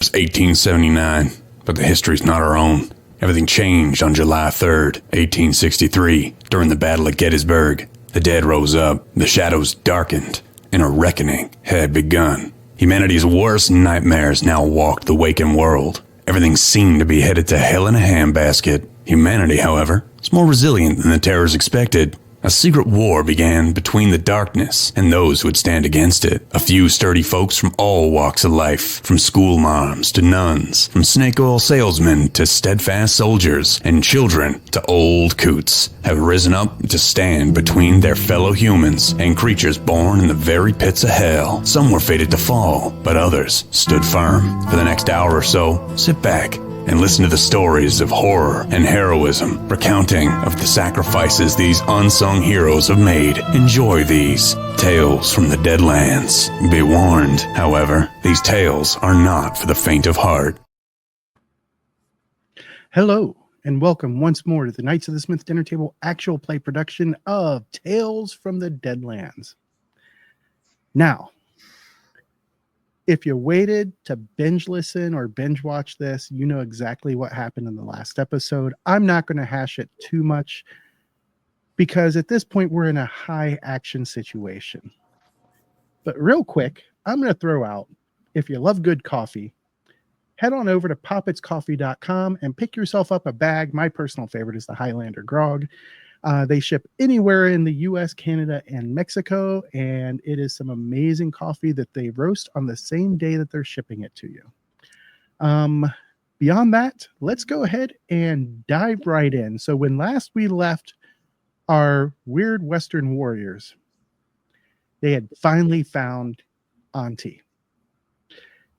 It's 1879, but the history's not our own. Everything changed on July 3rd, 1863, during the Battle of Gettysburg. The dead rose up, the shadows darkened, and a reckoning had begun. Humanity's worst nightmares now walked the waking world. Everything seemed to be headed to hell in a handbasket. Humanity, however, is more resilient than the terrors expected. A secret war began between the darkness and those who would stand against it. A few sturdy folks from all walks of life, from school moms to nuns, from snake oil salesmen to steadfast soldiers, and children to old coots, have risen up to stand between their fellow humans and creatures born in the very pits of hell. Some were fated to fall, but others stood firm. For the next hour or so, sit back and listen to the stories of horror and heroism, recounting of the sacrifices these unsung heroes have made. Enjoy these tales from the Deadlands. Be warned, however, these tales are not for the faint of heart. Hello, and welcome once more to the Knights of the Smith Dinner Table actual play production of Tales from the Deadlands. Now, if you waited to binge listen or binge watch this, you know exactly what happened in the last episode. I'm not going to hash it too much because at this point we're in a high action situation. But real quick, I'm going to throw out, if you love good coffee, head on over to poppetscoffee.com and pick yourself up a bag. My personal favorite is the Highlander Grog. They ship anywhere in the US, Canada, and Mexico, and it is some amazing coffee that they roast on the same day that they're shipping it to you. Beyond that, let's go ahead and dive right in. So when last we left our weird Western warriors, they had finally found Aunty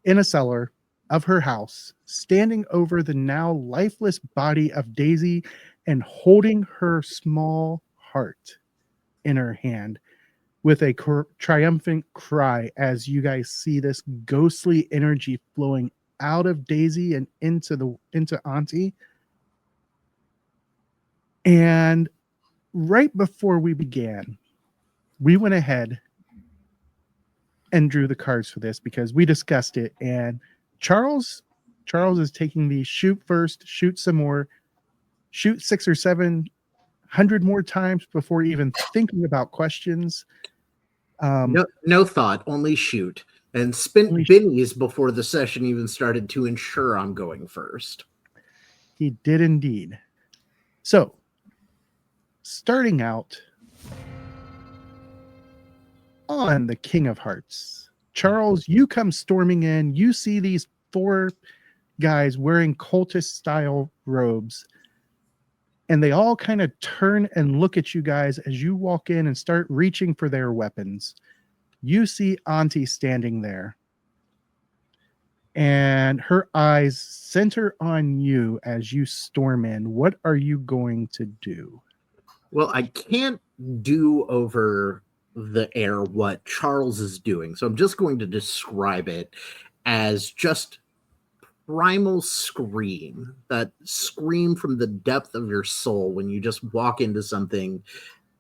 in a cellar of her house, standing over the now lifeless body of Daisy and holding her small heart in her hand with a triumphant cry as you guys see this ghostly energy flowing out of Daisy and into Aunty. And right before we began, we went ahead and drew the cards for this because we discussed it, and Charles is taking the shoot first, shoot some more, shoot 600 or 700 more times before even thinking about questions. No thought, only shoot. And spent binnies before the session even started to ensure I'm going first. He did indeed. So, starting out on the King of Hearts, Charles, you come storming in. You see these 4 guys wearing cultist-style robes, and they all kind of turn and look at you guys as you walk in and start reaching for their weapons. You see Aunty standing there, and her eyes center on you as you storm in. What are you going to do? Well, I can't do over the air what Charles is doing, so I'm just going to describe it as just primal scream, that scream from the depth of your soul when you just walk into something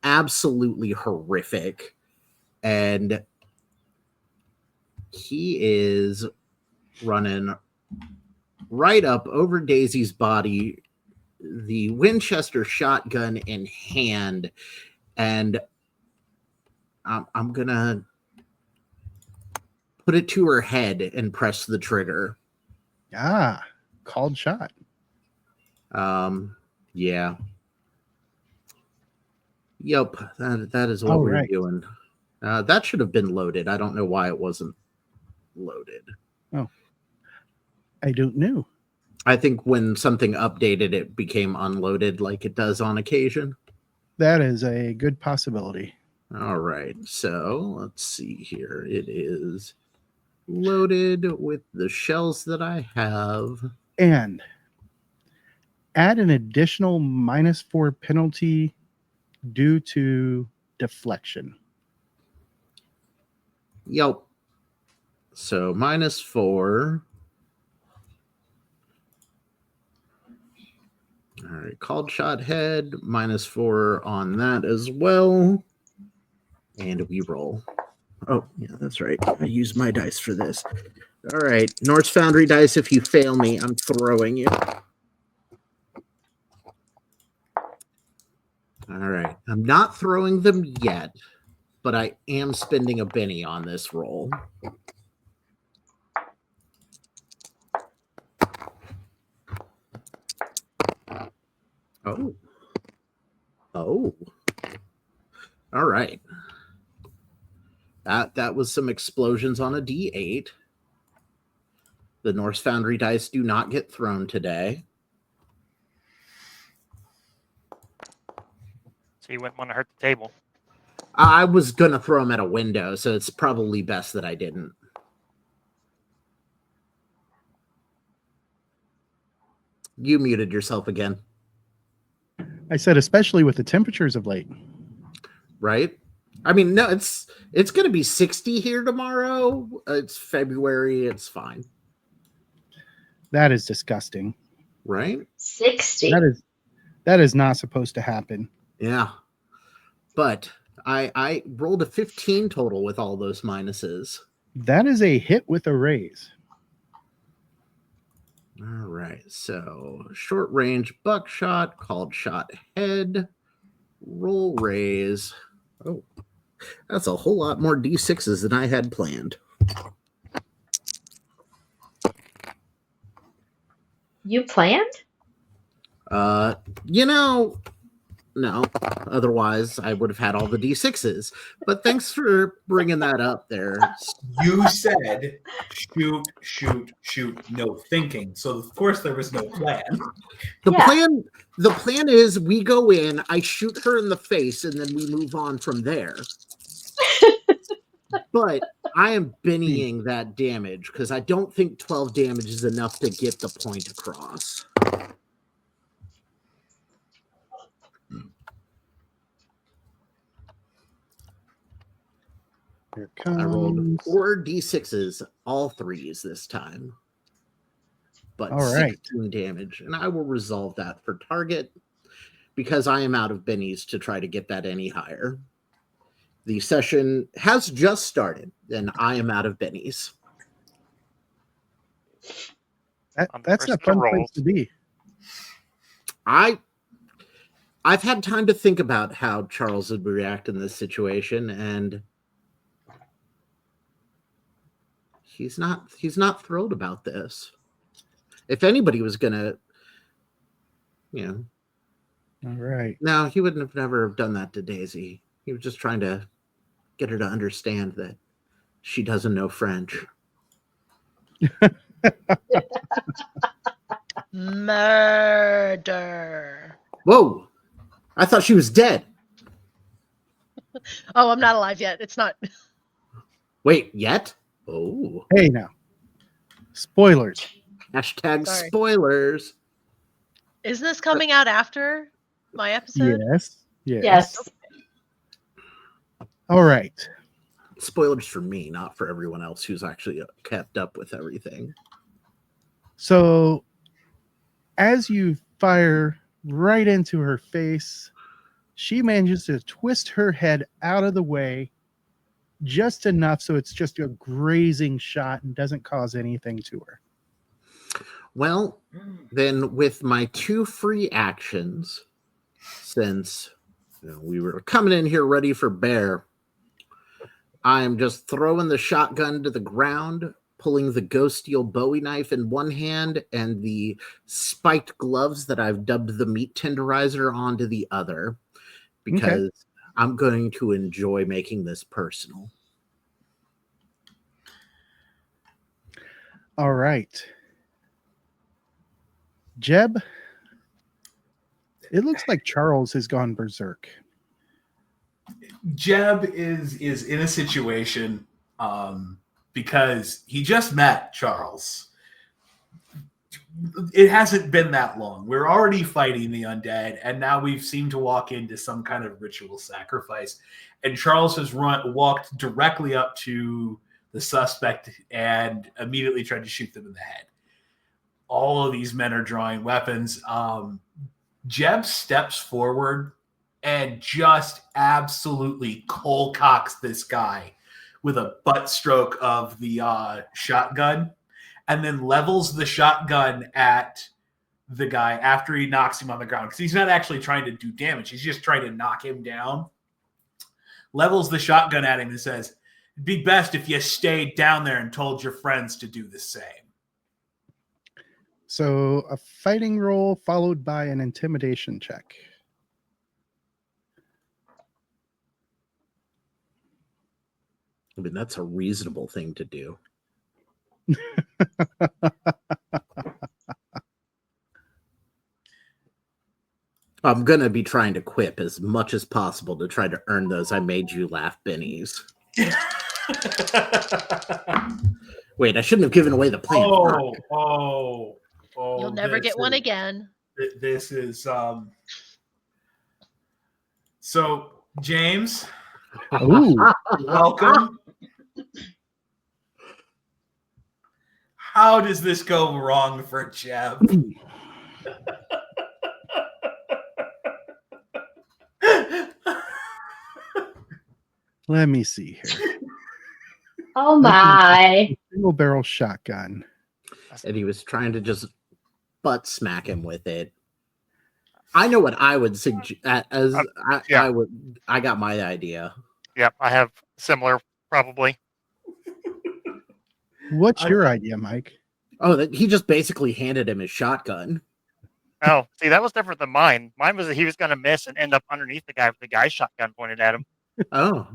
absolutely horrific. And he is running right up over Daisy's body, the Winchester shotgun in hand, and I'm gonna put it to her head and press the trigger. Ah, called shot. Yeah. Yep, that is what we're doing. That should have been loaded. I don't know why it wasn't loaded. Oh, I don't know. I think when something updated, it became unloaded like it does on occasion. That is a good possibility. All right, so let's see here. It is loaded with the shells that I have. And add an additional -4 penalty due to deflection. Yep. So -4. All right, called shot head, -4 on that as well. And we roll. Oh, yeah, that's right. I use my dice for this. All right. Norse Foundry dice, if you fail me, I'm throwing you. All right. I'm not throwing them yet, but I am spending a Benny on this roll. Oh. Oh. All right. That was some explosions on a D8. The Norse Foundry dice do not get thrown today. So you wouldn't want to hurt the table. I was going to throw them at a window, so it's probably best that I didn't. You muted yourself again. I said, especially with the temperatures of late. Right? I mean, no, it's going to be 60 here tomorrow. It's February. It's fine. That is disgusting. Right? 60. That is not supposed to happen. Yeah. But I rolled a 15 total with all those minuses. That is a hit with a raise. All right. So short range buckshot, called shot head, roll raise. Oh, that's a whole lot more D6s than I had planned. You planned? No. Otherwise, I would have had all the D6s. But thanks for bringing that up there. You said shoot, no thinking. So of course there was no plan. The plan is we go in, I shoot her in the face, and then we move on from there. But I am Bennying that damage because I don't think 12 damage is enough to get the point across. Here comes. I rolled 4 D6s, all 3s this time. But all right. 16 damage. And I will resolve that for target because I am out of bennies to try to get that any higher. The session has just started, and I am out of bennies. That's a fun place to be. I've had time to think about how Charles would react in this situation, and he's not thrilled about this. If anybody was gonna, All right. No, he wouldn't have never done that to Daisy. He was just trying to get her to understand that she doesn't know French. Murder. Whoa! I thought she was dead. Oh, I'm not alive yet. It's not. Wait, yet? Oh. Hey, now. Spoilers. Hashtag Sorry. Spoilers. Is this coming out after my episode? Yes. Yes. All right. Spoilers for me, not for everyone else who's actually kept up with everything. So, as you fire right into her face, she manages to twist her head out of the way just enough so it's just a grazing shot and doesn't cause anything to her. Well, then with my 2 free actions, since we were coming in here ready for bear, I'm just throwing the shotgun to the ground, pulling the ghost steel Bowie knife in one hand and the spiked gloves that I've dubbed the meat tenderizer onto the other, because I'm going to enjoy making this personal. All right. Jeb, it looks like Charles has gone berserk. Jeb is in a situation because he just met Charles. It hasn't been that long. We're already fighting the undead, and now we've seemed to walk into some kind of ritual sacrifice. And Charles has walked directly up to the suspect and immediately tried to shoot them in the head. All of these men are drawing weapons. Jeb steps forward and just absolutely cold cocks this guy with a butt stroke of the shotgun, and then levels the shotgun at the guy after he knocks him on the ground, because he's not actually trying to do damage. He's just trying to knock him down. Levels the shotgun at him and says, "It'd be best if you stayed down there and told your friends to do the same." So a fighting roll followed by an intimidation check. I mean, that's a reasonable thing to do. I'm going to be trying to quip as much as possible to try to earn those I made you laugh bennies. Wait, I shouldn't have given away the plan. Oh, You'll never get one again. This is so James, Ooh. welcome. How does this go wrong for Jeb? Let me see here. Oh my. Single barrel shotgun. And he was trying to just butt smack him with it. I know what I would suggest. I got my idea. Yep, I have similar, probably. What's your idea, Mike? Oh, that he just basically handed him his shotgun. Oh, see, that was different than mine. Mine was that he was going to miss and end up underneath the guy with the guy's shotgun pointed at him. Oh.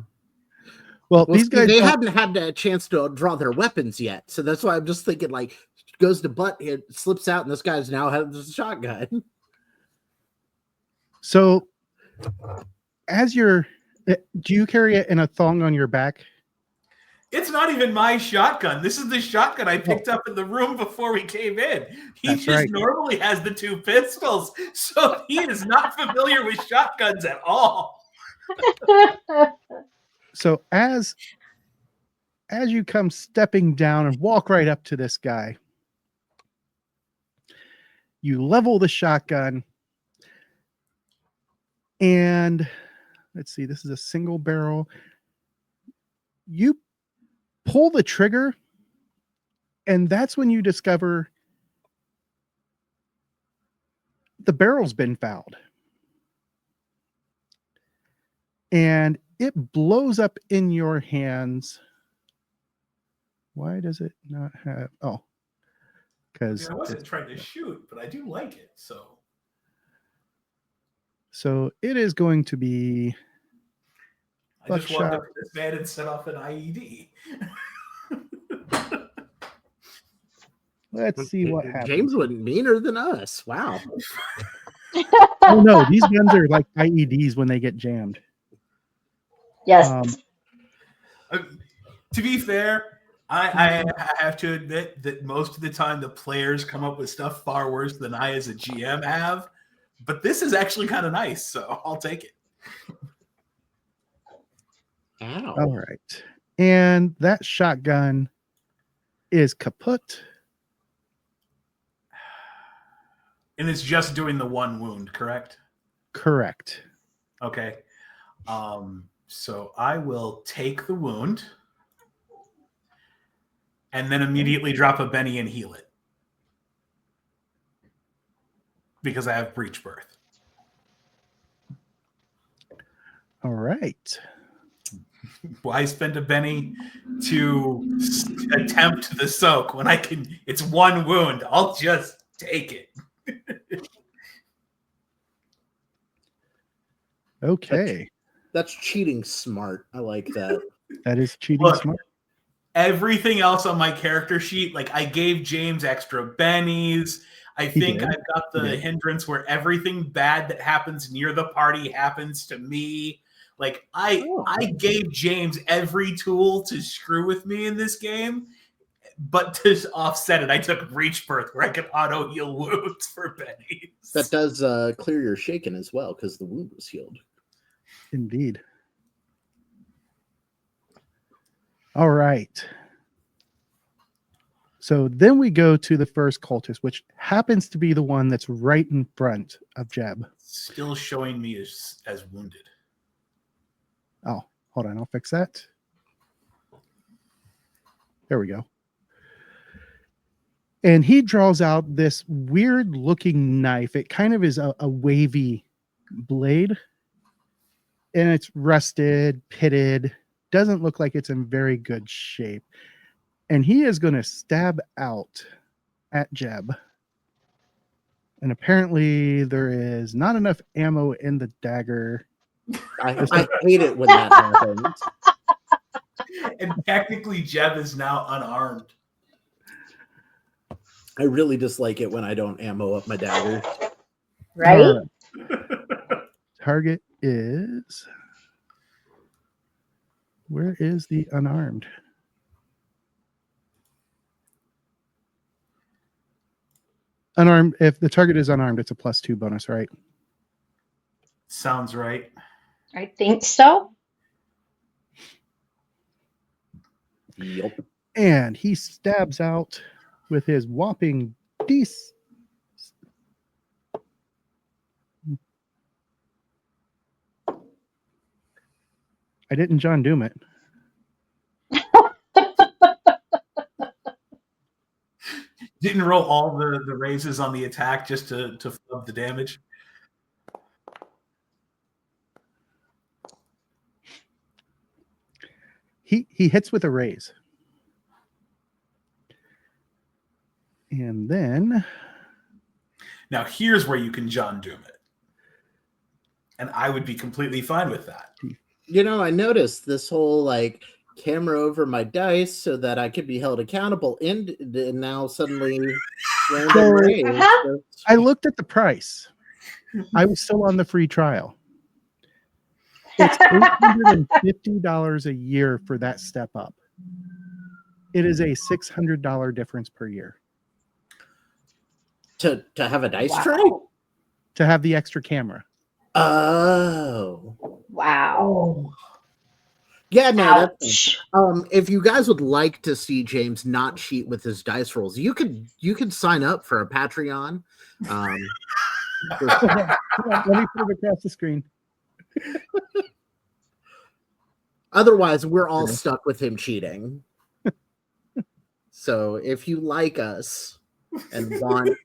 Well, Well, these guys they don't- hadn't had a chance to draw their weapons yet, so that's why I'm just thinking, like, goes to butt, it slips out, and this guy's now has a shotgun. So, do you carry it in a thong on your back? It's not even my shotgun. This is the shotgun I picked up in the room before we came in. He That's just right. normally has the two pistols, so he is not familiar with shotguns at all. So as you come stepping down and walk right up to this guy, you level the shotgun, and let's see, this is a single barrel. You pull the trigger, and that's when you discover the barrel's been fouled. And it blows up in your hands. Why does it not have? Oh, because I wasn't trying to shoot, but I do like it. So it is going to be. I just walked Buckshot. up to this man and set off an IED. Let's see what happens. James wasn't meaner than us. Wow. Oh no, these guns are like IEDs when they get jammed. Yes. To be fair, I have to admit that most of the time the players come up with stuff far worse than I as a GM have. But this is actually kind of nice, so I'll take it. Ow. All right. And that shotgun is kaput. And it's just doing the one wound, correct? Correct. Okay. So I will take the wound and then immediately drop a Benny and heal it. Because I have breach birth. All right. Why spend a Benny to attempt the soak when I can? It's one wound. I'll just take it. Okay. That's cheating smart. I like that. That is cheating Look, smart. Everything else on my character sheet, like I gave James extra bennies. I think did. I've got the hindrance where everything bad that happens near the party happens to me. Like I gave James every tool to screw with me in this game, but to offset it, I took breach birth where I can auto heal wounds for bennies. That does clear your shaken as well because the wound was healed. Indeed. All right. So then we go to the first cultist, which happens to be the one that's right in front of Jeb. Still showing me as wounded. Oh, hold on. I'll fix that. There we go. And he draws out this weird looking knife. It kind of is a wavy blade. And it's rusted, pitted. Doesn't look like it's in very good shape. And he is going to stab out at Jeb. And apparently there is not enough ammo in the dagger. I hate it when that happens. And technically, Jeb is now unarmed. I really dislike it when I don't ammo up my dagger. Right? Target is... Where is the unarmed? Unarmed. If the target is unarmed, it's a +2 bonus, right? Sounds right. I think so. Yep. And he stabs out with his whopping DC. I didn't John Doom it. Didn't roll all the raises on the attack just to flub the damage. He hits with a raise. And then... Now, here's where you can John Doom it. And I would be completely fine with that. You know, I noticed this whole like camera over my dice so that I could be held accountable. And now suddenly, random raise. I looked at the price. I was still on the free trial. It's $850 a year for that step up. It is a $600 difference per year. To have a dice tray? To have the extra camera. Oh. Wow. Yeah, no, Ouch. that's if you guys would like to see James not cheat with his dice rolls, you could sign up for a Patreon. Hold on, let me put it across the screen. Otherwise, we're all stuck with him cheating. So if you like us and want to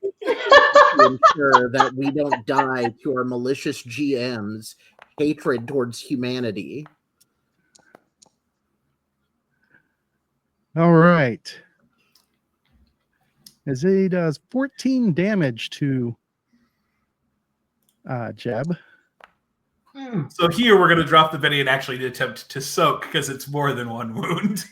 ensure that we don't die to our malicious GM's hatred towards humanity. All right. As he does 14 damage to Jeb. So here we're going to drop the Benny and actually attempt to soak because it's more than one wound.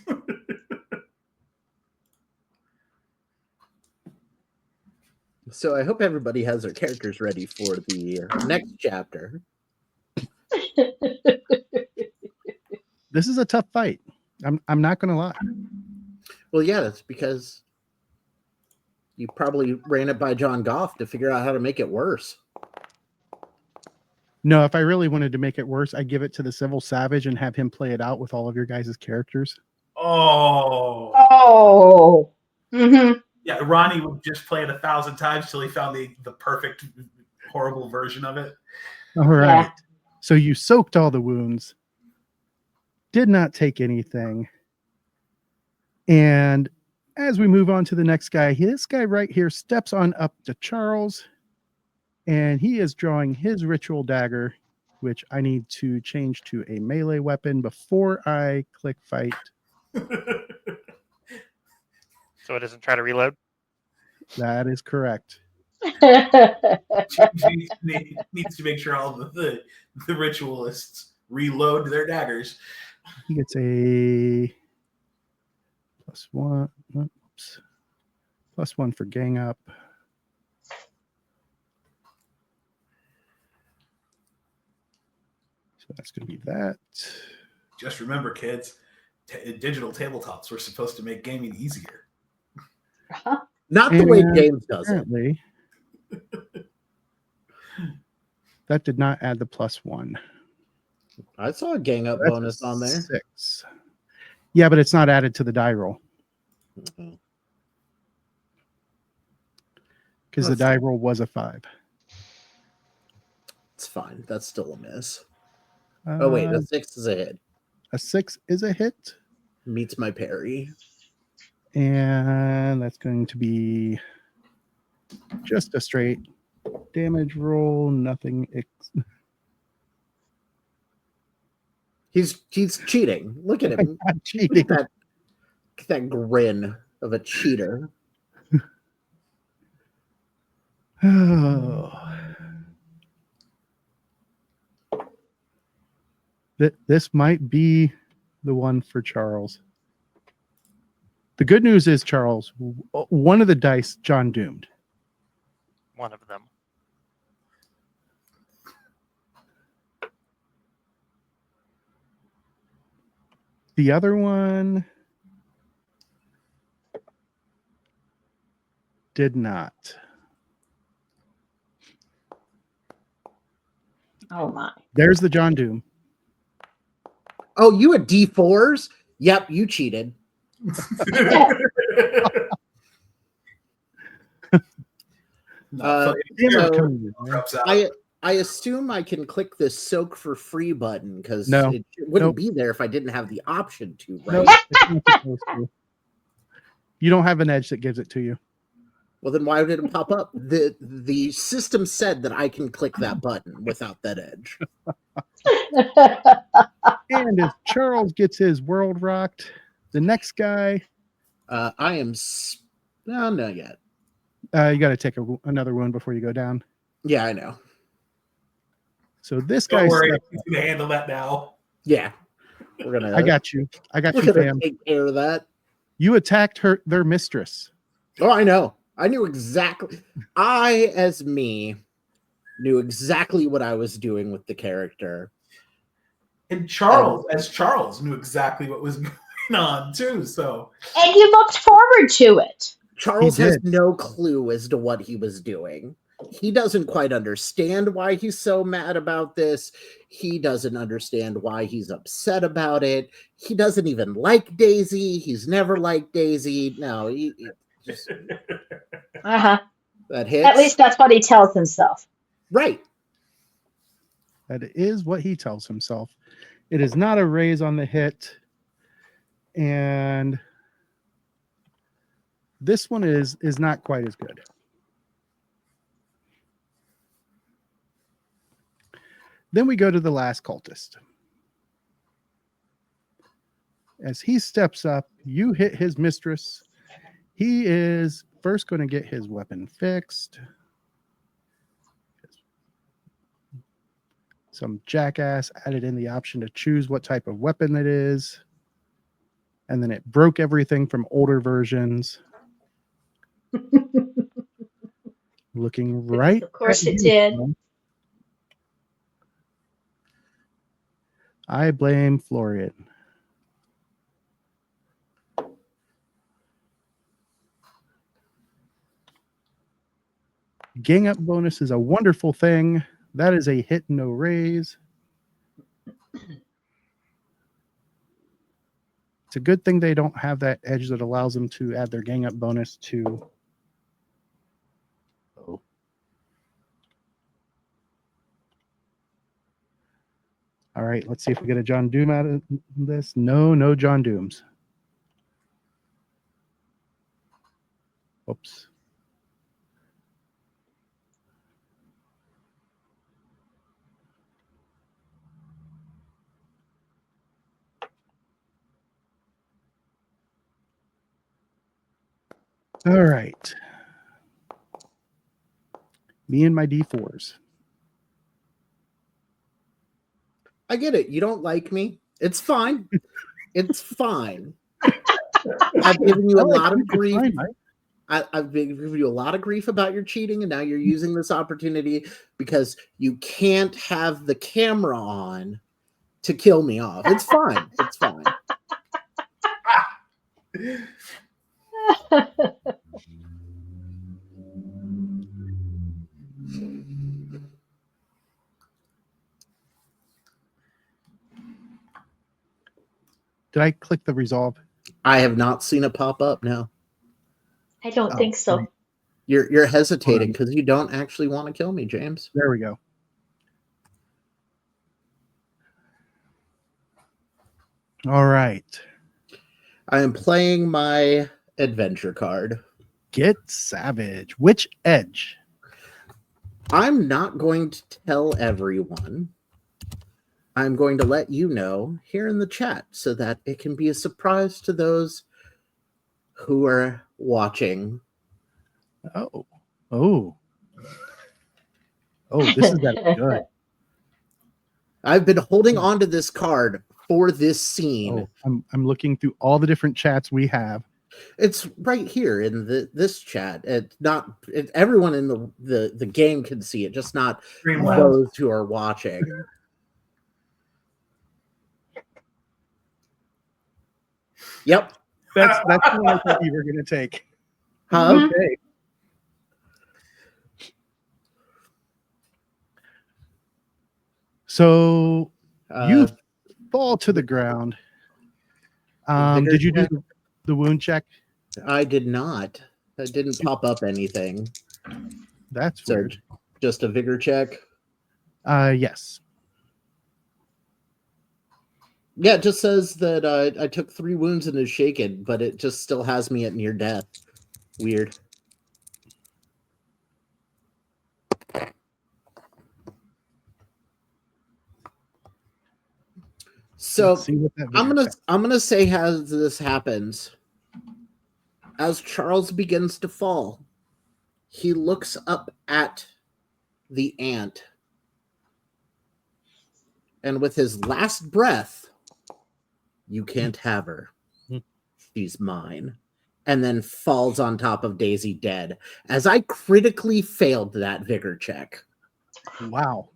So I hope everybody has their characters ready for the next chapter. This is a tough fight. I'm not going to lie. Well, yeah, that's because you probably ran it by John Goff to figure out how to make it worse. No, if I really wanted to make it worse, I'd give it to the Civil Savage and have him play it out with all of your guys' characters. Oh. Oh. Mm-hmm. Yeah, Ronnie would just play it 1,000 times till he found the perfect, horrible version of it. All right. Yeah. So you soaked all the wounds. Did not take anything. And as we move on to the next guy, this guy right here steps on up to Charles. And he is drawing his ritual dagger, which I need to change to a melee weapon before I click fight. So it doesn't try to reload. That is correct. needs to make sure all the ritualists reload their daggers. He gets a +1. Oops. +1 for gang up. So that's going to be that. Just remember, kids, digital tabletops were supposed to make gaming easier. Not the way James does it. Apparently, that did not add the +1. I saw a gang up That's bonus on there. 6. Yeah, but it's not added to the die roll. Because the die roll was a 5. It's fine. That's still a miss. Oh, wait. A 6 is a hit. A 6 is a hit. Meets my parry. And that's going to be just a straight damage roll. Nothing. He's cheating. Look at him. Not cheating. Look at that grin of a cheater. Oh. This might be the one for Charles. The good news is, Charles, one of the dice John doomed. One of them. The other one did not. Oh my. There's the John Doom. Oh, you had D4s? Yep, you cheated. No, I assume I can click this soak for free button because No. it wouldn't Nope. be there if I didn't have the option to, right? Nope, it's not supposed to. You don't have an edge that gives it to you. Well, then why did it pop up? The system said that I can click that button without that edge. And if Charles gets his world rocked, the next guy, I am... No, not yet. you got to take another one before you go down. Yeah, I know. So this guy, Don't worry, he's gonna handle that now. Yeah. We're gonna... I got you. I got We're you, gonna fam. take care of that. You attacked their mistress. Oh, I know. I knew exactly. I, as me, knew exactly what I was doing with the character. And Charles, knew exactly what was going on too. So And you looked forward to it. Charles He has did. no clue as to what he was doing. He doesn't quite understand why he's so mad about this. He doesn't understand why he's upset about it. He doesn't even like Daisy. He's never liked Daisy. No, he just, Uh-huh. that hits. At least that's what he tells himself. Right. That is what he tells himself. It is not a raise on the hit. And this one is not quite as good. Then we go to the last cultist. As he steps up, you hit his mistress. He is first going to get his weapon fixed. Some jackass added in the option to choose what type of weapon it is. And then it broke everything from older versions. Looking right. Of course at it you, did. Tom. I blame Florian. Gang up bonus is a wonderful thing. That is a hit, no raise. It's a good thing they don't have that edge that allows them to add their gang up bonus to. Oh. All right, let's see if we get a John Doom out of this. No John Dooms. Oops. All right. Me and my D4s. I get it. You don't like me. It's fine. It's fine. I've given you a lot of grief. Fine, Mike. I've been giving you a lot of grief about your cheating, and now you're using this opportunity because you can't have the camera on to kill me off. It's fine. It's fine. Did I click the resolve? I have not seen it pop up. No, I don't Oh, think so. right. you're hesitating because you don't actually want to kill me, James. There we go. All right. I am playing my adventure card. Get savage. Which edge? I'm not going to tell everyone. I'm going to let you know here in the chat so that it can be a surprise to those who are watching. Oh. Oh. Oh, this is that good. I've been holding on to this card for this scene. Oh, I'm looking through all the different chats we have. It's right here in this chat. Everyone in the game can see it, just not Streamlabs. those who are watching. Yep. That's the one I thought you were going to take. Huh? Okay. So you fall to the ground. Did you do the wound check? I did not. It didn't pop up anything. That's So weird. just a vigor check. Yes. Yeah, it just says that I took 3 wounds and is shaken, but it just still has me at near death. Weird. So Let's see what that I'm vigor check- gonna say how this happens. As Charles begins to fall, he looks up at the ant, and with his last breath, "You can't have her. She's mine." And then falls on top of Daisy dead. As I critically failed that vigor check. Wow.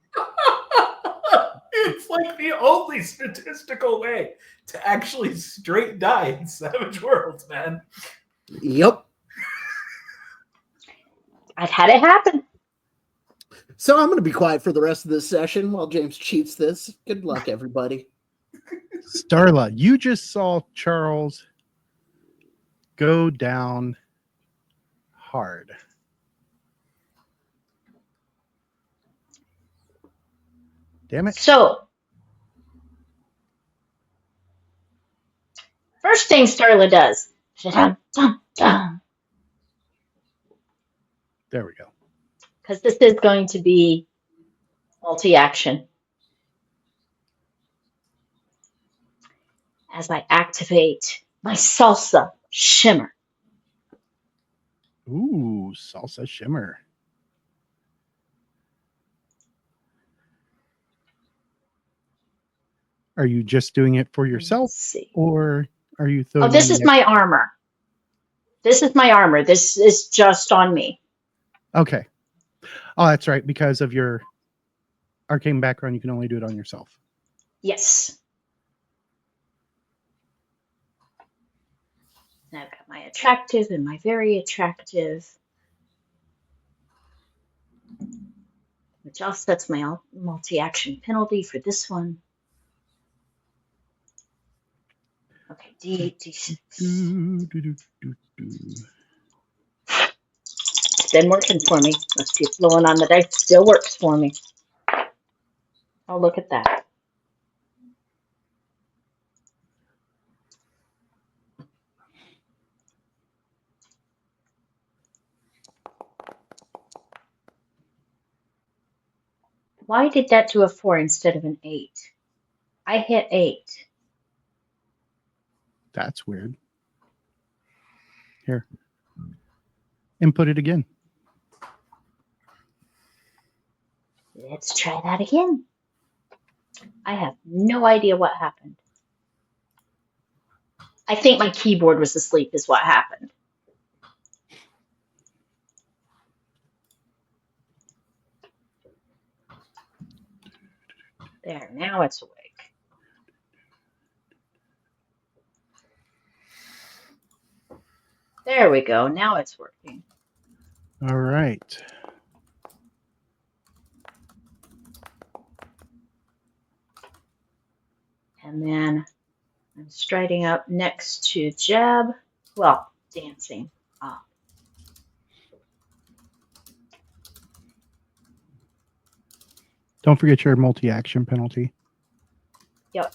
It's like the only statistical way to actually straight die in Savage Worlds, man. Yep. I've had it happen. So I'm going to be quiet for the rest of this session while James cheats this. Good luck, everybody. Starla, you just saw Charles go down hard. Damn it. So, first thing Starla does. Dum, dum, dum. There we go. Because this is going to be multi-action. As I activate my salsa shimmer. Ooh, salsa shimmer. Are you just doing it for yourself, Let's see. or are you throwing? Oh, this is my armor. This is my armor. This is just on me. Okay. Oh, that's right. Because of your arcane background, you can only do it on yourself. Yes. And I've got my attractive and my very attractive, which offsets my multi-action penalty for this one. Okay, D6. It's been working for me. Must be flowing on the dice. Still works for me. Oh, look at that. Why did that do a 4 instead of an 8? I hit 8. That's weird. Here. Input it again. Let's try that again. I have no idea what happened. I think my keyboard was asleep is what happened. There, now it's awake. There we go. Now it's working. All right. And then I'm striding up next to Jeb. Well, dancing up. Don't forget your multi-action penalty. Yep.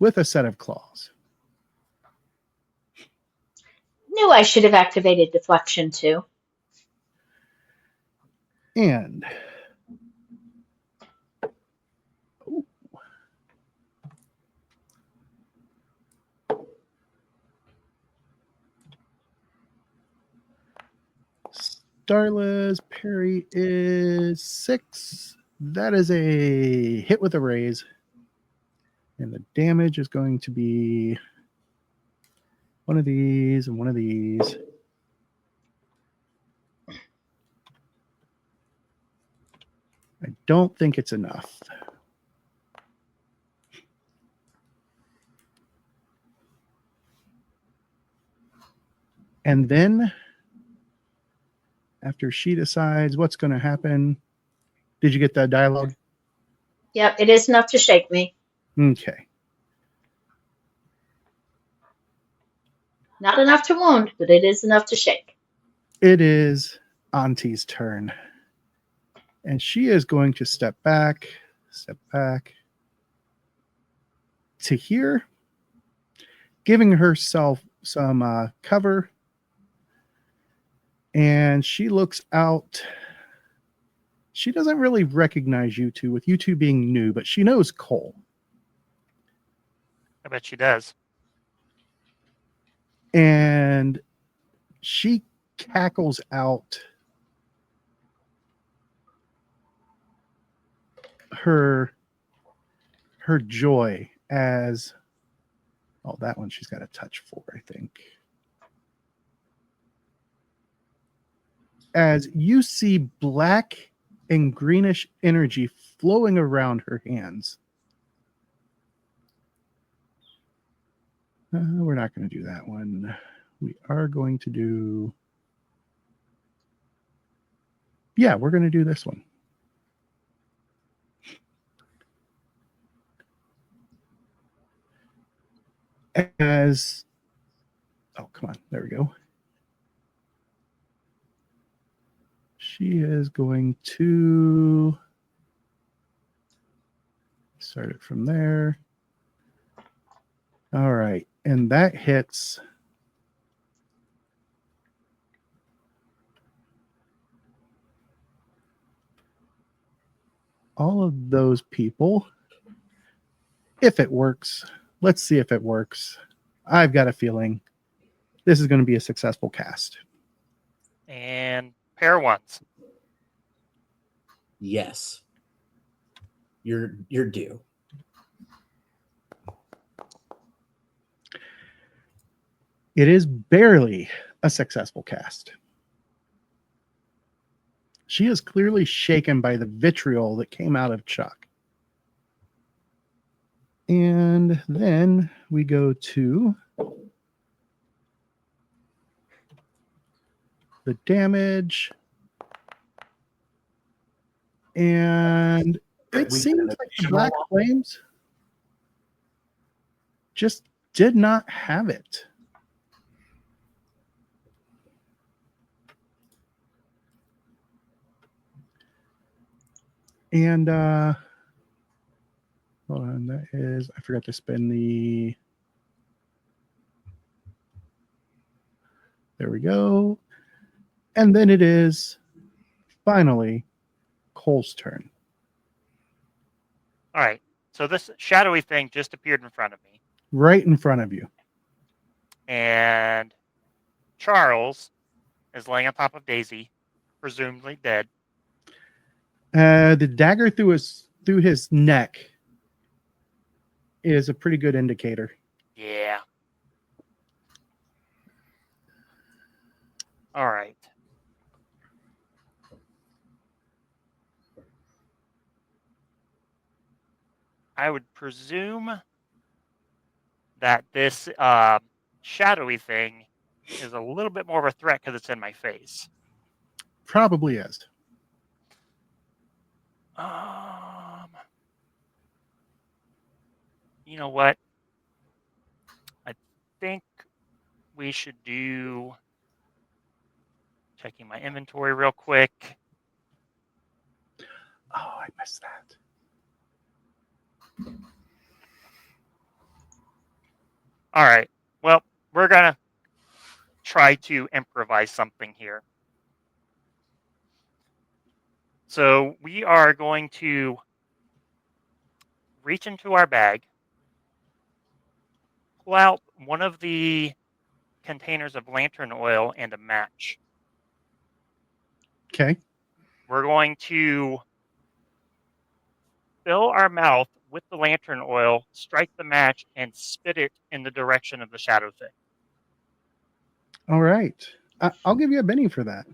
with a set of claws. Knew I should have activated deflection too. And Starla's parry is 6. That is a hit with a raise. And the damage is going to be one of these and one of these. I don't think it's enough. And then, after she decides what's going to happen, did you get that dialogue? Yep, it is enough to shake me. Okay. Not enough to wound, but it is enough to shake. It is Auntie's turn. And she is going to step back to here, giving herself some cover. And she looks out. She doesn't really recognize you two, with you two being new, but she knows Cole. I bet she does. And she cackles out her joy as, oh, that one she's got a touch for, I think. As you see black and greenish energy flowing around her hands. We're not going to do that one. We are going to do... Yeah, we're going to do this one. As... Oh, come on. There we go. She is going to start it from there. All right. And that hits all of those people. If it works, let's see if it works. I've got a feeling this is going to be a successful cast. And pair ones. Yes. You're due. It is barely a successful cast. She is clearly shaken by the vitriol that came out of Chuck. And then we go to the damage. And it seems like the Black Flames just did not have it. And hold on, that is, I forgot to spin the, there we go. And then it is finally Cole's turn. All right. So this shadowy thing just appeared in front of me. Right in front of you. And Charles is laying on top of Daisy, presumably dead. The dagger through his neck is a pretty good indicator. Yeah. All right. I would presume that this shadowy thing is a little bit more of a threat because it's in my face. Probably is. You know what? I think we should do, checking my inventory real quick. Oh, I missed that. All right. Well, we're going to try to improvise something here. So we are going to reach into our bag, pull out one of the containers of lantern oil and a match. Okay. We're going to fill our mouth with the lantern oil, strike the match, and spit it in the direction of the shadow thing. All right. I'll give you a Benny for that.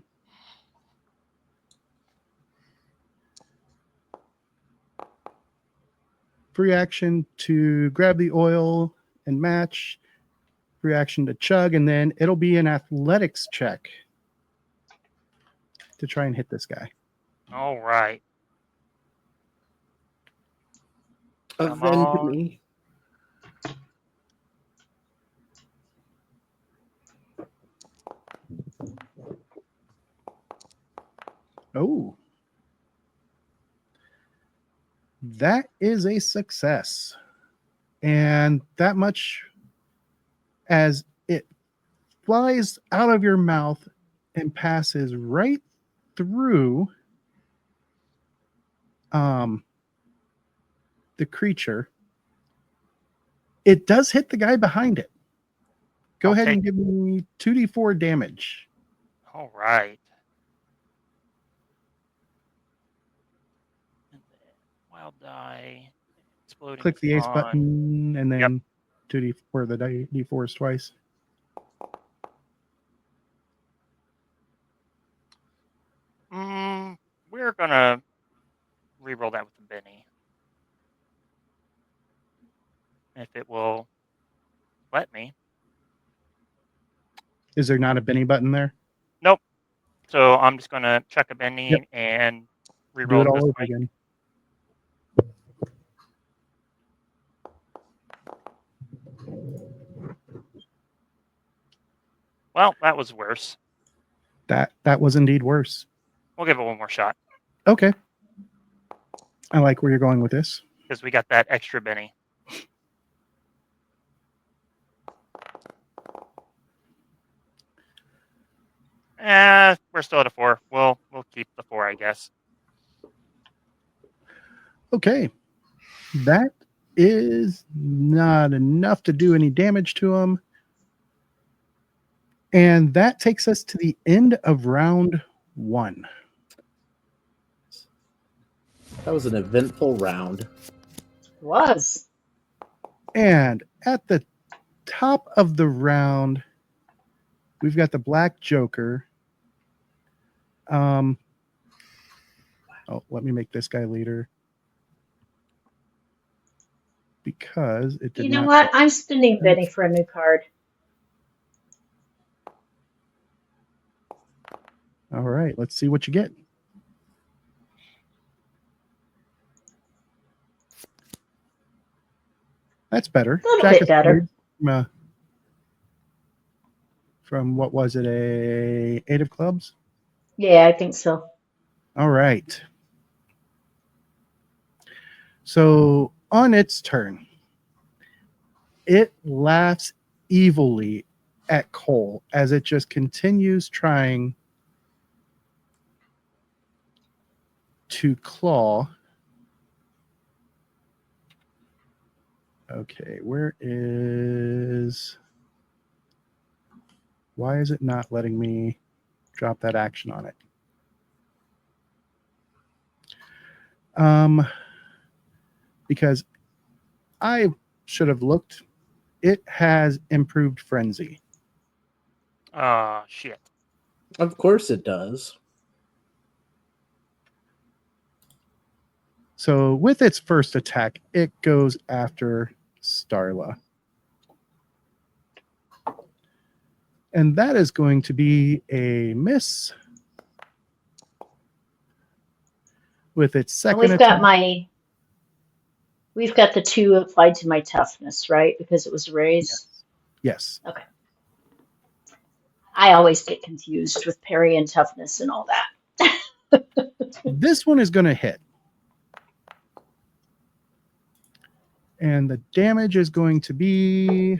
Free action to grab the oil and match. Free action to chug, and then it'll be an athletics check to try and hit this guy. All right. Come Avenge on. me. Oh. That is a success. And that much as it flies out of your mouth and passes right through the creature, it does hit the guy behind it. Go ahead and give me 2d4 damage. All right. And then wild die. Exploding. Click the ace fun. button and then 2d4 the d4s twice. We're going to re-roll that with the Benny. If it will let me. Is there not a Benny button there? Nope. So I'm just going to chuck a Benny Yep. and Do re-roll it all this over way. again. Well, that was worse. That was indeed worse. We'll give it one more shot Okay. I like where you're going with this. because we got that extra Benny. We're still at a 4. We'll keep the 4, I guess. Okay. That is not enough to do any damage to him. And that takes us to the end of round 1. That was an eventful round. Was. And at the top of the round, we've got the Black Joker. Let me make this guy leader. Because it did You know not. what? I'm spending Benny for a new card. All right, let's see what you get. That's better. A little Jack bit of better. Spades from what was it, a 8 of clubs? Yeah, I think so. All right. So on its turn, it laughs evilly at Cole as it just continues trying to claw. Okay, why is it not letting me drop that action on it? Because I should have looked. It has improved frenzy. Shit. Of course it does. So with its first attack, it goes after Starla. And that is going to be a miss. With its And second we've attack. got the 2 applied to my toughness, right? Because it was a raise. Yes. Okay. I always get confused with parry and toughness and all that. This one is going to hit. And the damage is going to be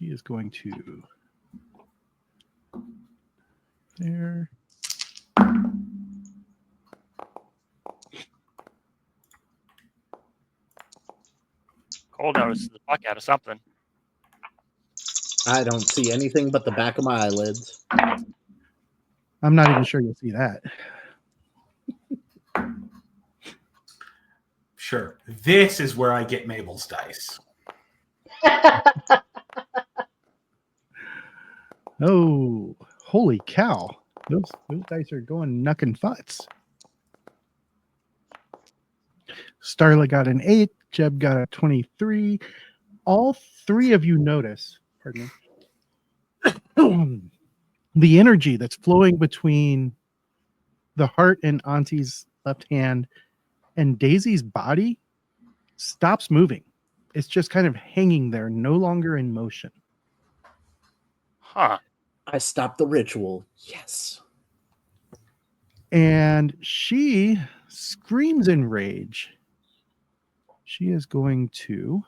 she is going to there. Cole notices the fuck out of something. I don't see anything but the back of my eyelids. I'm not even sure you'll see that. Sure. This is where I get Mabel's dice. Oh, holy cow. Those dice are going knuckin' futz. Starla got an 8. Jeb got a 23. All three of you notice, pardon me, the energy that's flowing between the heart in Auntie's left hand and Daisy's body stops moving. It's just kind of hanging there, no longer in motion. Huh. I stopped the ritual. Yes. And she screams in rage. She is going to...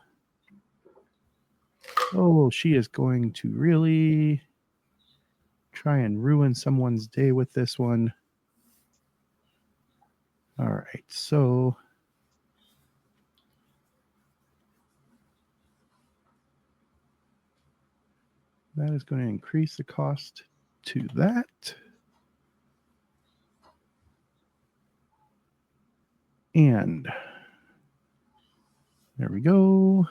Oh, she is going to really try and ruin someone's day with this one. All right, so... that is going to increase the cost to that. And there we go.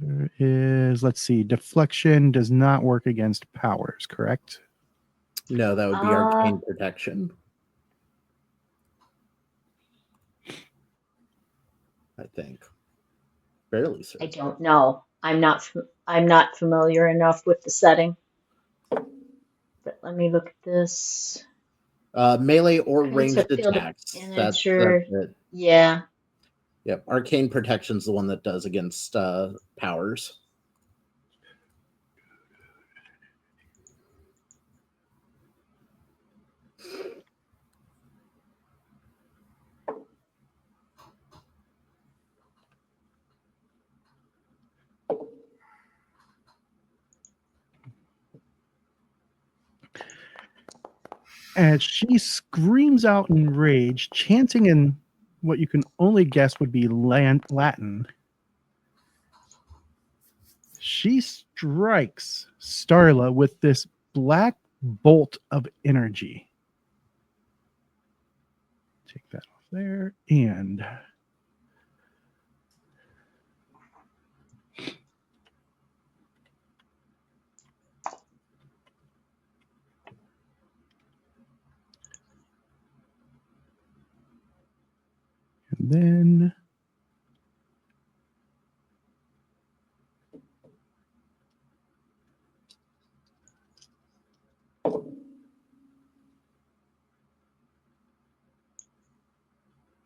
There is, let's see, deflection does not work against powers, correct? No, that would be arcane protection. I think. Barely certain. I don't know. I'm not familiar enough with the setting. But let me look at this. Melee or Okay, ranged so field attacks. of That's miniature. it. Yeah. Yep. Arcane protection's the one that does against powers. As she screams out in rage, chanting in what you can only guess would be Latin, she strikes Starla with this black bolt of energy. Take that off there. And then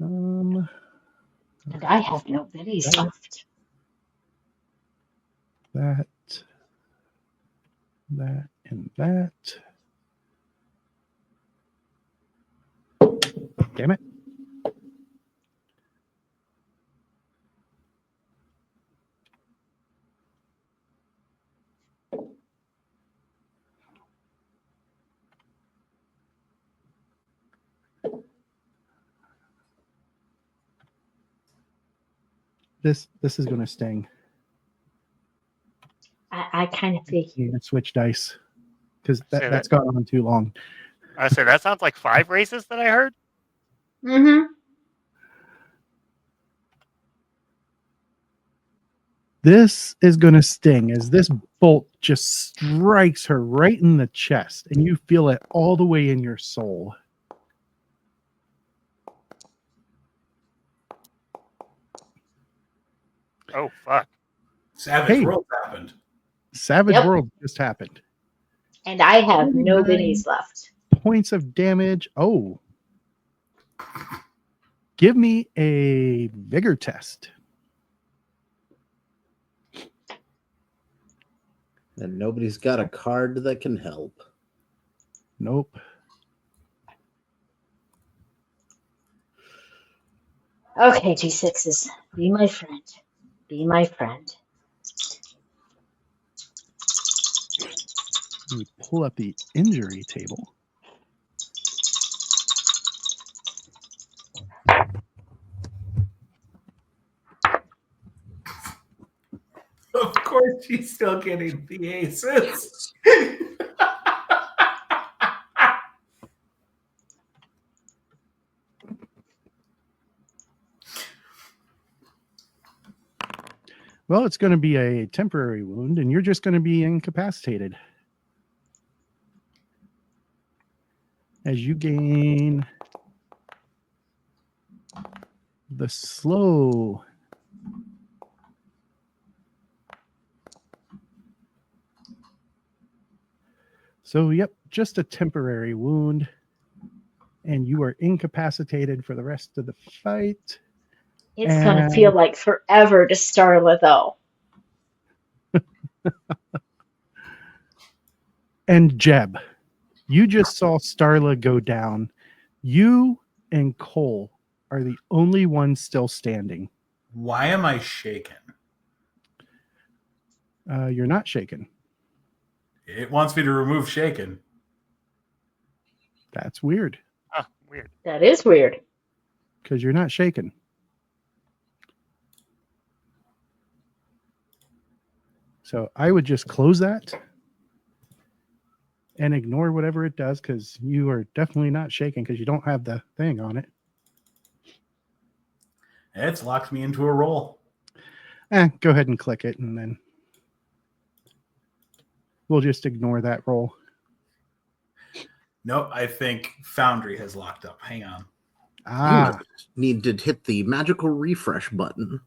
And I have no biddies left. that, and that. Damn it. This is going to sting. I kind of think. Yeah, switch dice because Say that's gone on too long. I said that sounds like 5 races that I heard. Mm-hmm. This is going to sting as this bolt just strikes her right in the chest, and you feel it all the way in your soul. Oh, fuck. Savage Hey. Worlds happened. Savage Yep. World just happened. And I have no 49 biddies left. points of damage. Oh. Give me a vigor test. And nobody's got a card that can help. Nope. Okay, G6s, be my friend. Be my friend. Let me pull up the injury table. Of course, she's still getting the aces. Well, it's going to be a temporary wound, and you're just going to be incapacitated. As you gain the slow. So, yep, just a temporary wound. And you are incapacitated for the rest of the fight. It's going to feel like forever to Starla, though. And Jeb, you just saw Starla go down. You and Cole are the only ones still standing. Why am I shaken? You're not shaken. It wants me to remove shaken. That's weird. Oh, weird. That is weird. Because you're not shaken. So I would just close that and ignore whatever it does, because you are definitely not shaken because you don't have the thing on it. It's locked me into a roll. Go ahead and click it, and then we'll just ignore that roll. Nope, I think Foundry has locked up. Hang on. Need to hit the magical refresh button.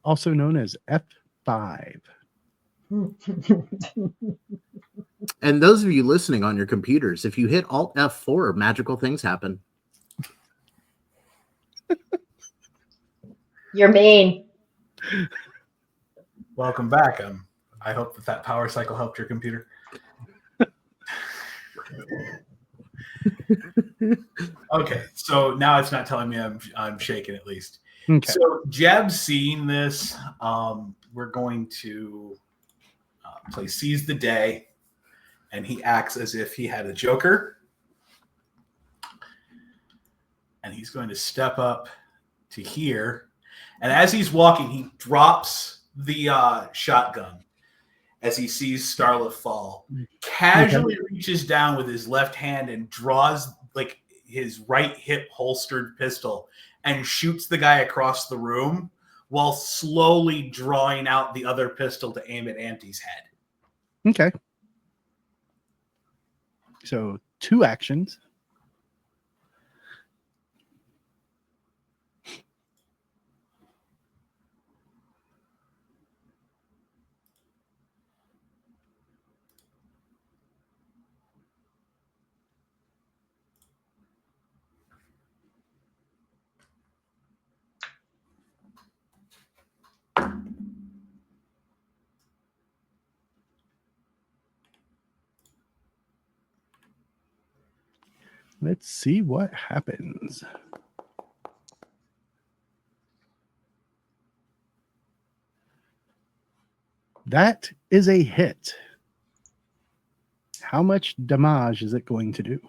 Also known as F5. And those of you listening on your computers, if you hit Alt F4, magical things happen. You're mean. Welcome back. I hope that power cycle helped your computer. Okay, so now it's not telling me I'm shaking at least. Okay. So Jeb's seeing this. We're going to play Seize the Day, and he acts as if he had a joker. And he's going to step up to here. And as he's walking, he drops the shotgun as he sees Starla fall. Casually reaches down with his left hand and draws like his right hip holstered pistol and shoots the guy across the room while slowly drawing out the other pistol to aim at Aunty's head. Okay. So 2 actions. Let's see what happens. That is a hit. How much damage is it going to do?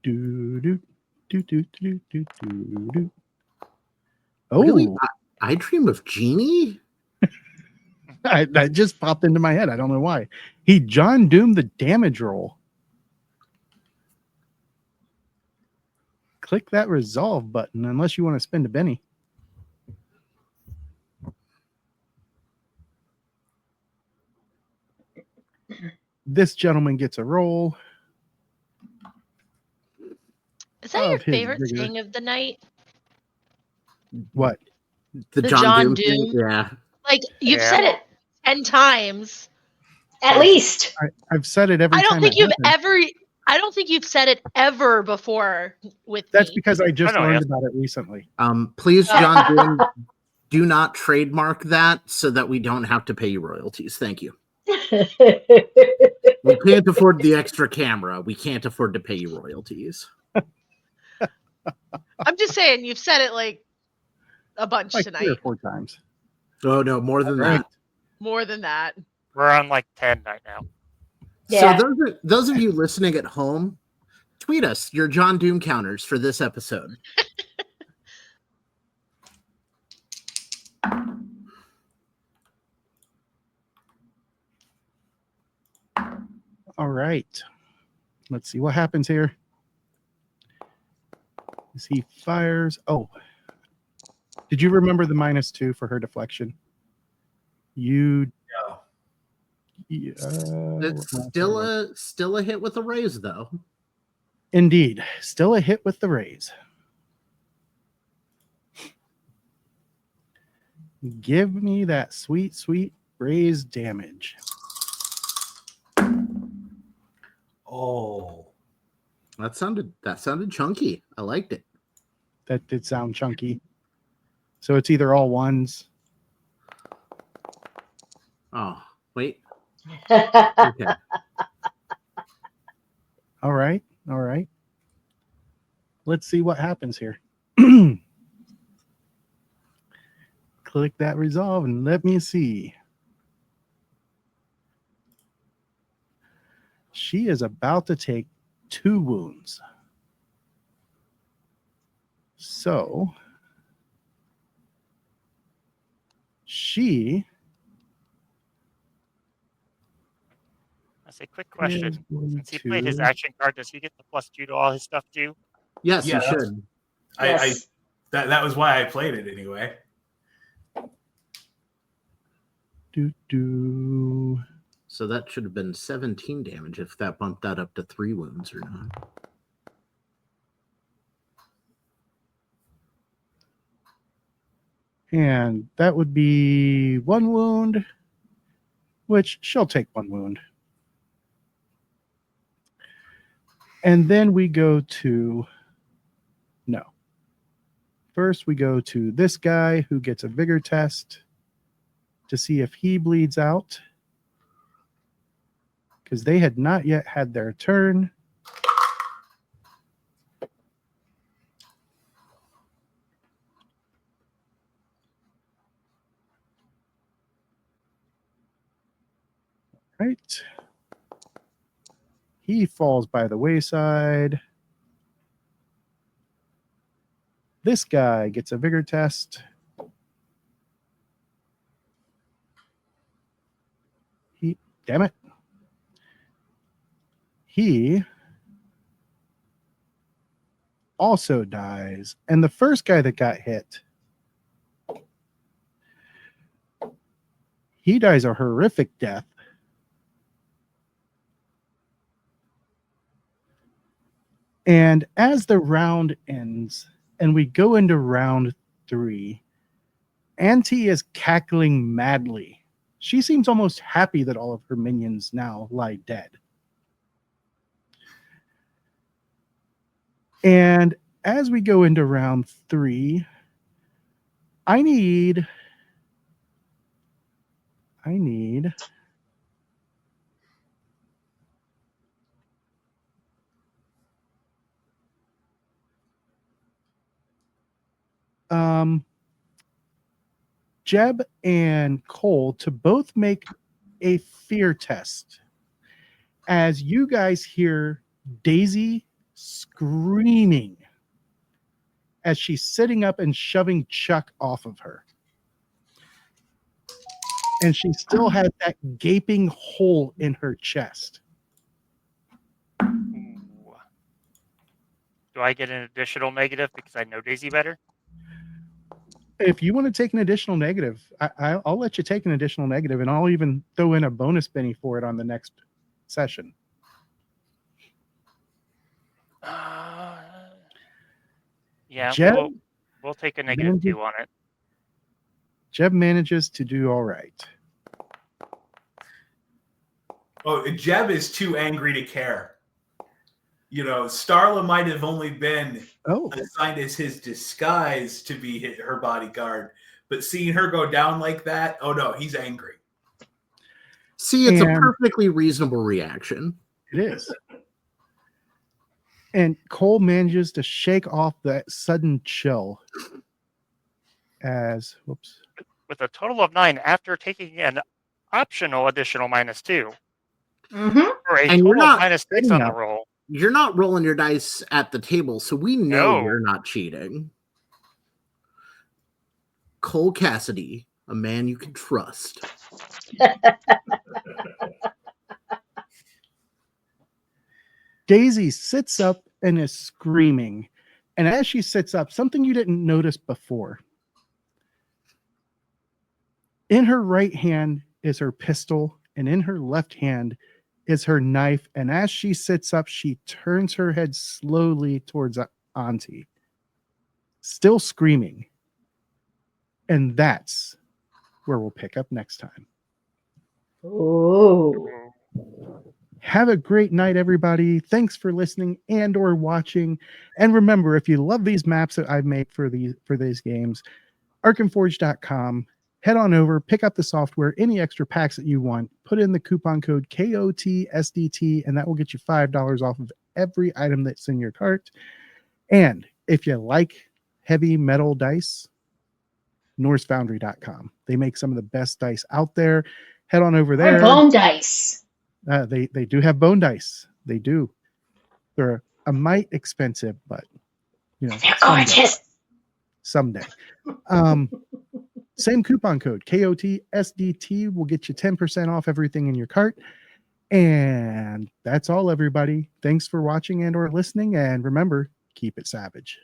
Do do do do do do do do. Oh, Really? I dream of Genie? that just popped into my head. I don't know why. He John Doomed the damage roll. Click that resolve button unless you want to spend a penny. This gentleman gets a roll. Is that your Of his favorite vigor. thing of the night? What? The The John John Doom Doom? thing? Yeah. Like, you've Yeah. said it 10 times. At least. I've said it every I time. don't think it you've happens. I don't think you've said it ever before with That's me. because I just I know, learned yeah. about it recently. Please, John Doom, do not trademark that so that we don't have to pay you royalties. Thank you. We can't afford the extra camera. We can't afford to pay you royalties. I'm just saying, you've said it like a bunch Like 3 or tonight. 4 times. Oh no, more than Right. that. More than that. We're on like 10 right now. Yeah. So those of you listening at home, tweet us your John Doom counters for this episode. All right. Let's see what happens here. As he fires. Oh. Did you remember the -2 for her deflection? You. No. It's still a hit with a raise, though. Indeed. Still a hit with the raise. Give me that sweet, sweet raise damage. Oh. That sounded chunky. I liked it. That did sound chunky. So it's either all ones. Oh, wait. Okay. All right. All right. Let's see what happens here. Click that resolve and let me see. She is about to take 2 wounds. So she I say, quick question. is going Since he played his to- action card, does he get the +2 to all his stuff too? Yes, Yeah, you that's- should. Yes. That was why I played it anyway. do. So that should have been 17 damage if that bumped that up to 3 wounds or not. And that would be 1 wound, which she'll take 1 wound. And then we go to, no. First, we go to this guy who gets a vigor test to see if he bleeds out, because they had not yet had their turn. Right. He falls by the wayside. This guy gets a vigor test. Damn it. He also dies. And the first guy that got hit, he dies a horrific death. And as the round ends and we go into round 3, Aunty is cackling madly. She seems almost happy that all of her minions now lie dead. And as we go into round 3, I need Jeb and Cole to both make a fear test as you guys hear Daisy screaming as she's sitting up and shoving Chuck off of her. And she still has that gaping hole in her chest. Ooh. Do I get an additional negative because I know Daisy better? If you want to take an additional negative, I'll let you take an additional negative, and I'll even throw in a bonus penny for it on the next session. Yeah, Jeb we'll take a -2 on it. Jeb manages to do all right. Oh, Jeb is too angry to care. You know, Starla might have only been assigned as his disguise to be her bodyguard, but seeing her go down like that, oh no, he's angry. See, it's a And- perfectly reasonable reaction. It is. And Cole manages to shake off that sudden chill as, whoops. With a total of 9 after taking an optional additional -2. Mm-hmm. For a And you're total of not -6 on the up. roll. You're not rolling your dice at the table, so we know No. you're not cheating. Cole Cassidy, a man you can trust. Daisy sits up and is screaming. And as she sits up, something you didn't notice before. In her right hand is her pistol, and in her left hand is her knife. And as she sits up, she turns her head slowly towards Aunty, still screaming. And that's where we'll pick up next time. Ooh. Have a great night, everybody. Thanks for listening and or watching. And remember, if you love these maps that I've made for these games, arkandforge.com. Head on over, pick up the software, any extra packs that you want, put in the coupon code KOTSDT, and that will get you $5 off of every item that's in your cart. And if you like heavy metal dice, NorseFoundry.com. They make some of the best dice out there. Head on over there. Or bone dice. They do have bone dice. They do. They're a mite expensive, but you know, They're gorgeous. someday. Same coupon code KOTSDT will get you 10% off everything in your cart. And that's all, everybody. Thanks for watching and or listening. And remember, keep it savage.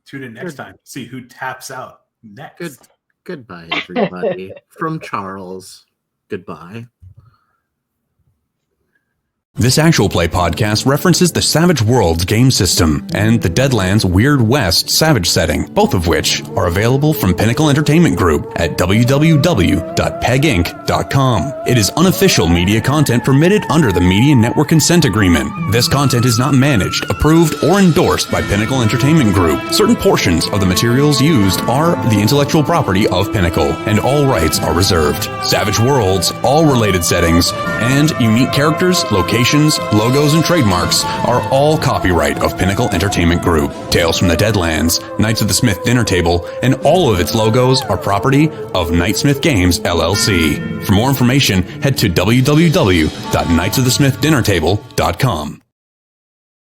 Tune in next time. See who taps out next. Goodbye, everybody. From Charles. Goodbye. This actual play podcast references the Savage Worlds game system and the Deadlands Weird West Savage setting, both of which are available from Pinnacle Entertainment Group at www.peginc.com. It is unofficial media content permitted under the Media Network Consent Agreement. This content is not managed, approved, or endorsed by Pinnacle Entertainment Group. Certain portions of the materials used are the intellectual property of Pinnacle, and all rights are reserved. Savage Worlds, all related settings, and unique characters, locations, logos, and trademarks are all copyright of Pinnacle Entertainment Group. Tales from the Deadlands, Knights of the Smith Dinner Table, and all of its logos are property of Knightsmith Games, LLC. For more information, head to www.knightsofthesmithdinnertable.com.